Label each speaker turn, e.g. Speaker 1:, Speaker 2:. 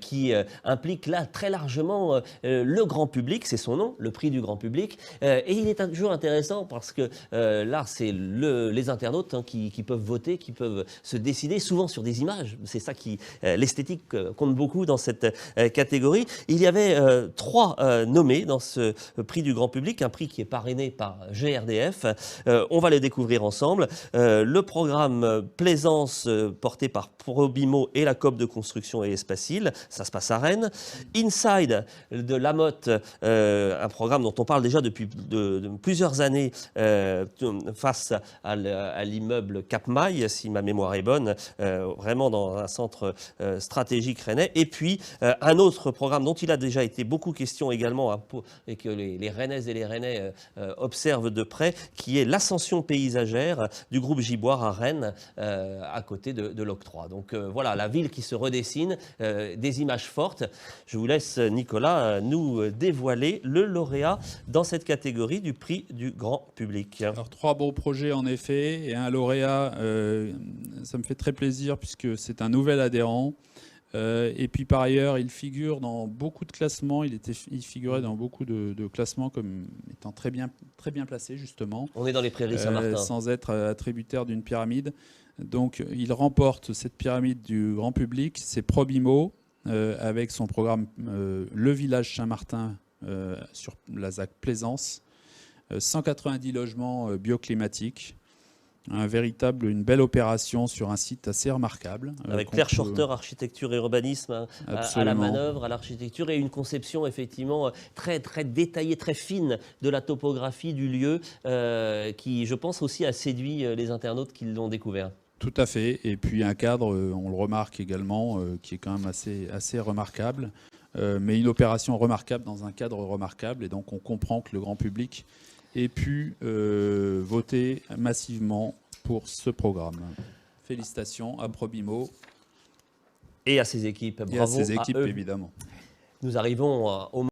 Speaker 1: qui implique là très largement le grand public, c'est son nom, le prix du grand public. Et il est toujours intéressant parce que là, c'est les internautes qui peuvent voter, qui peuvent se décider souvent sur des images. C'est ça qui, l'esthétique compte beaucoup dans cette catégorie. Il y avait 3 nommés dans ce prix du grand public, un prix qui est parrainé par GRDF. On va les découvrir ensemble. Le programme Plaisance porté par Probimo et la Coop de construction et Espacil. Ça se passe à Rennes. Inside de Lamotte, un programme dont on parle déjà depuis de plusieurs années face à l'immeuble Cap Maille, si ma mémoire est bonne, vraiment dans un centre stratégique rennais. Et puis un autre programme dont il a déjà été beaucoup question également et que les Rennaises et les Rennais observent de près, qui est l'ascension paysagère du groupe Giboire à Rennes, à côté de l'octroi. Donc voilà, la ville qui se redessine, des images fortes. Je vous laisse, Nicolas, nous dévoiler le lauréat dans cette catégorie du prix du grand public.
Speaker 2: Alors 3 beaux projets en effet, et un lauréat, ça me fait très plaisir puisque c'est un nouvel adhérent. Et puis par ailleurs, il figure dans beaucoup de classements, il figurait dans beaucoup de classements comme étant très bien placé justement.
Speaker 1: On est dans les prairies Saint-Martin.
Speaker 2: Sans être attributaire d'une pyramide. Donc il remporte cette pyramide du grand public, c'est Probimo, avec son programme Le Village Saint-Martin sur la ZAC Plaisance. 190 logements bioclimatiques. Une belle opération sur un site assez remarquable.
Speaker 1: Avec Claire Shorter, architecture et urbanisme, à la manœuvre, à l'architecture, et une conception effectivement très, très détaillée, très fine de la topographie du lieu, qui, je pense, aussi a séduit les internautes qui l'ont découvert.
Speaker 2: Tout à fait. Et puis un cadre, on le remarque également, qui est quand même assez remarquable. Mais une opération remarquable dans un cadre remarquable. Et donc on comprend que le grand public ait pu voter massivement pour ce programme. Félicitations à Probimo.
Speaker 1: Et à ses équipes. Bravo
Speaker 2: et à ses équipes,
Speaker 1: à eux.
Speaker 2: évidemment.
Speaker 1: Nous arrivons au